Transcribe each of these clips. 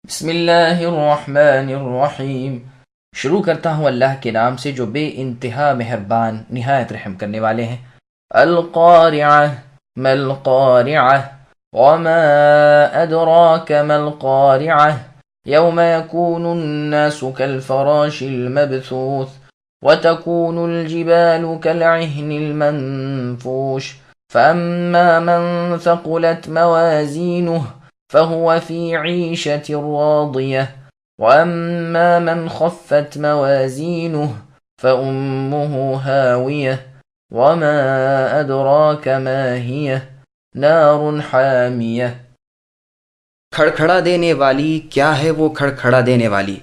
بسم اللہ الرحمن الرحیم۔ شروع کرتا ہوں اللہ کے نام سے جو بے انتہا مہربان نہایت رحم کرنے والے ہیں۔ القارعہ ما القارعہ وما ادراک ما القارعہ یوم یکون الناس کالفراش المبثوث وتكون الجبال كالعهن المنفوش فأما من ثقلت موازينه فهو في عيشة راضية وأما من خفت موازينه فأمه هاوية وما أدراك ما هي نار حامية۔ کھڑکھڑا دینے والی کیا ہے وہ کھڑکھڑا دینے والی؟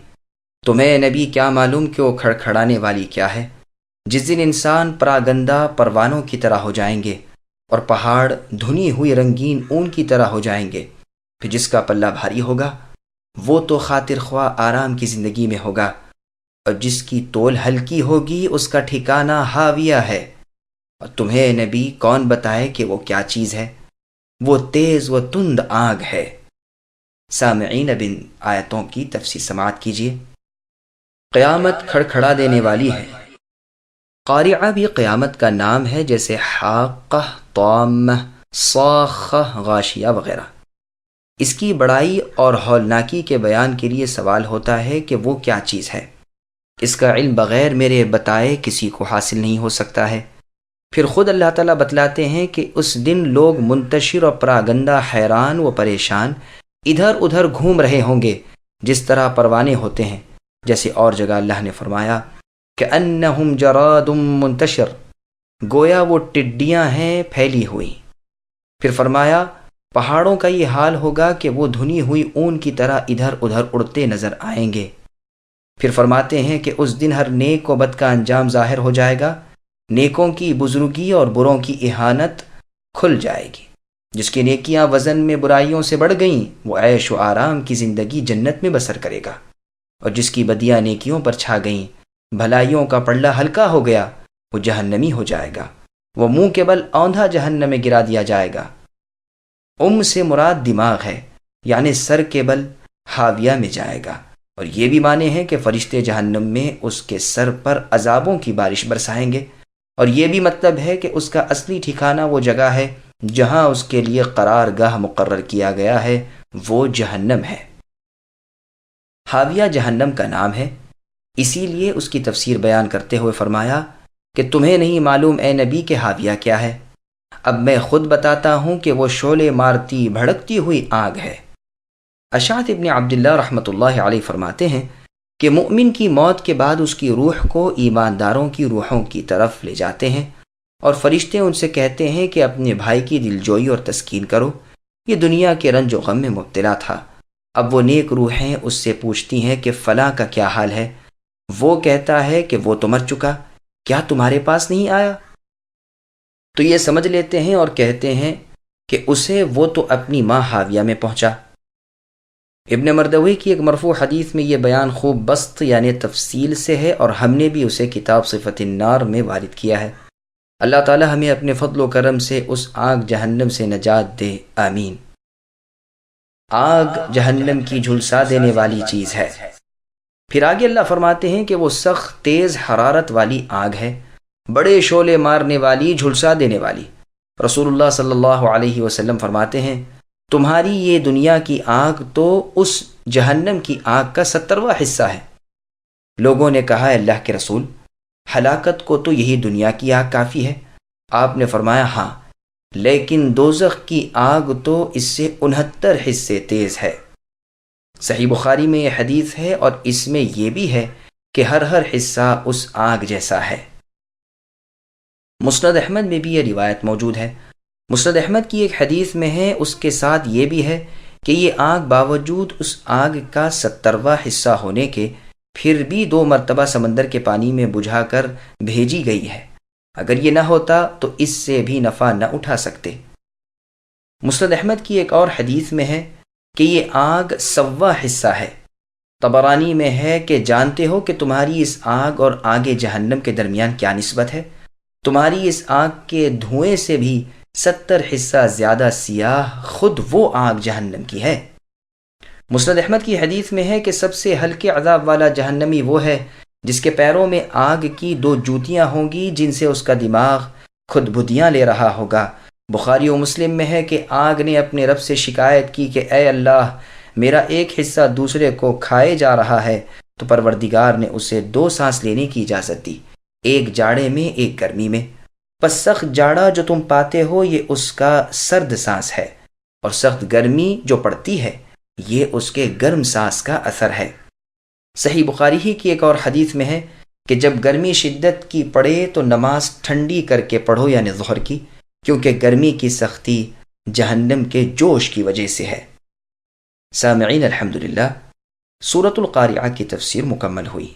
تمہیں نبی کیا معلوم کہ وہ کھڑکھڑانے والی کیا ہے؟ جس دن انسان پراگندہ پروانوں کی طرح ہو جائیں گے اور پہاڑ دھنی ہوئی رنگین اون کی طرح ہو جائیں گے، پھر جس کا پلہ بھاری ہوگا وہ تو خاطر خواہ آرام کی زندگی میں ہوگا، اور جس کی تول ہلکی ہوگی اس کا ٹھکانہ ہاویہ ہے۔ اور تمہیں نبی کون بتائے کہ وہ کیا چیز ہے؟ وہ تیز و تند آگ ہے۔ سامعین بن آیتوں کی تفسیر سماعت کیجیے۔ قیامت کھڑکھڑا دینے والی ہے۔ قارعہ بھی قیامت کا نام ہے، جیسے حاقہ، طامہ، صاخہ، غاشیہ وغیرہ۔ اس کی بڑائی اور ہولناکی کے بیان کے لیے سوال ہوتا ہے کہ وہ کیا چیز ہے۔ اس کا علم بغیر میرے بتائے کسی کو حاصل نہیں ہو سکتا ہے۔ پھر خود اللہ تعالیٰ بتلاتے ہیں کہ اس دن لوگ منتشر اور پراگندہ، حیران و پریشان ادھر ادھر گھوم رہے ہوں گے جس طرح پروانے ہوتے ہیں، جیسے اور جگہ اللہ نے فرمایا کہ انہم جراد منتشر، گویا وہ ٹڈیاں ہیں پھیلی ہوئی۔ پھر فرمایا پہاڑوں کا یہ حال ہوگا کہ وہ دھنی ہوئی اون کی طرح ادھر ادھر اڑتے نظر آئیں گے۔ پھر فرماتے ہیں کہ اس دن ہر نیک و بد کا انجام ظاہر ہو جائے گا، نیکوں کی بزرگی اور بروں کی اہانت کھل جائے گی۔ جس کی نیکیاں وزن میں برائیوں سے بڑھ گئیں وہ عیش و آرام کی زندگی جنت میں بسر کرے گا، اور جس کی بدیاں نیکیوں پر چھا گئیں، بھلائیوں کا پلڑا ہلکا ہو گیا، وہ جہنمی ہو جائے گا، وہ منہ کے بل اوندھا جہنم میں گرا دیا جائے گا۔ سے مراد دماغ ہے، یعنی سر کے بل ہاویہ میں جائے گا، اور یہ بھی معنی ہے کہ فرشتے جہنم میں اس کے سر پر عذابوں کی بارش برسائیں گے، اور یہ بھی مطلب ہے کہ اس کا اصلی ٹھکانہ وہ جگہ ہے جہاں اس کے لیے قرار گاہ مقرر کیا گیا ہے، وہ جہنم ہے۔ ہاویہ جہنم کا نام ہے، اسی لیے اس کی تفسیر بیان کرتے ہوئے فرمایا کہ تمہیں نہیں معلوم اے نبی کہ ہاویہ کیا ہے؟ اب میں خود بتاتا ہوں کہ وہ شعلے مارتی بھڑکتی ہوئی آگ ہے۔ اشعث ابن عبداللہ رحمۃ اللہ علیہ فرماتے ہیں کہ مؤمن کی موت کے بعد اس کی روح کو ایمانداروں کی روحوں کی طرف لے جاتے ہیں، اور فرشتے ان سے کہتے ہیں کہ اپنے بھائی کی دلجوئی اور تسکین کرو، یہ دنیا کے رنج و غم میں مبتلا تھا۔ اب وہ نیک روحیں اس سے پوچھتی ہیں کہ فلاں کا کیا حال ہے؟ وہ کہتا ہے کہ وہ تو مر چکا، کیا تمہارے پاس نہیں آیا؟ تو یہ سمجھ لیتے ہیں اور کہتے ہیں کہ اسے وہ تو اپنی ماں ہاویہ میں پہنچا۔ ابن مردوی کی ایک مرفوع حدیث میں یہ بیان خوب بسط یعنی تفصیل سے ہے، اور ہم نے بھی اسے کتاب صفت النار میں وارد کیا ہے۔ اللہ تعالی ہمیں اپنے فضل و کرم سے اس آگ جہنم سے نجات دے، آمین۔ آگ جہنم کی جھلسا دینے والی چیز ہے۔ پھر آگے اللہ فرماتے ہیں کہ وہ سخت تیز حرارت والی آگ ہے، بڑے شعلے مارنے والی، جھلسا دینے والی۔ رسول اللہ صلی اللہ علیہ وسلم فرماتے ہیں تمہاری یہ دنیا کی آگ تو اس جہنم کی آگ کا 70واں حصہ ہے۔ لوگوں نے کہا اے اللہ کے رسول، ہلاکت کو تو یہی دنیا کی آگ کافی ہے۔ آپ نے فرمایا ہاں، لیکن دوزخ کی آگ تو اس سے 69 حصے تیز ہے۔ صحیح بخاری میں یہ حدیث ہے، اور اس میں یہ بھی ہے کہ ہر حصہ اس آگ جیسا ہے۔ مسند احمد میں بھی یہ روایت موجود ہے۔ مسند احمد کی ایک حدیث میں ہے، اس کے ساتھ یہ بھی ہے کہ یہ آگ باوجود اس آگ کا 70واں حصہ ہونے کے پھر بھی 2 مرتبہ سمندر کے پانی میں بجھا کر بھیجی گئی ہے۔ اگر یہ نہ ہوتا تو اس سے بھی نفع نہ اٹھا سکتے۔ مسند احمد کی ایک اور حدیث میں ہے کہ یہ آگ 100واں حصہ ہے۔ طبرانی میں ہے کہ جانتے ہو کہ تمہاری اس آگ اور آگ جہنم کے درمیان کیا نسبت ہے؟ تمہاری اس آگ کے دھوئیں سے بھی 70 حصہ زیادہ سیاہ خود وہ آگ جہنم کی ہے۔ مسند احمد کی حدیث میں ہے کہ سب سے ہلکے عذاب والا جہنمی وہ ہے جس کے پیروں میں آگ کی 2 جوتیاں ہوں گی جن سے اس کا دماغ خود بدیاں لے رہا ہوگا۔ بخاری و مسلم میں ہے کہ آگ نے اپنے رب سے شکایت کی کہ اے اللہ، میرا ایک حصہ دوسرے کو کھائے جا رہا ہے، تو پروردگار نے اسے 2 سانس لینے کی اجازت دی، ایک جاڑے میں ایک گرمی میں۔ پس سخت جاڑا جو تم پاتے ہو یہ اس کا سرد سانس ہے، اور سخت گرمی جو پڑتی ہے یہ اس کے گرم سانس کا اثر ہے۔ صحیح بخاری ہی کی ایک اور حدیث میں ہے کہ جب گرمی شدت کی پڑے تو نماز ٹھنڈی کر کے پڑھو، یعنی ظہر کی، کیونکہ گرمی کی سختی جہنم کے جوش کی وجہ سے ہے۔ سامعین، الحمدللہ سورۃ القارعہ کی تفسیر مکمل ہوئی۔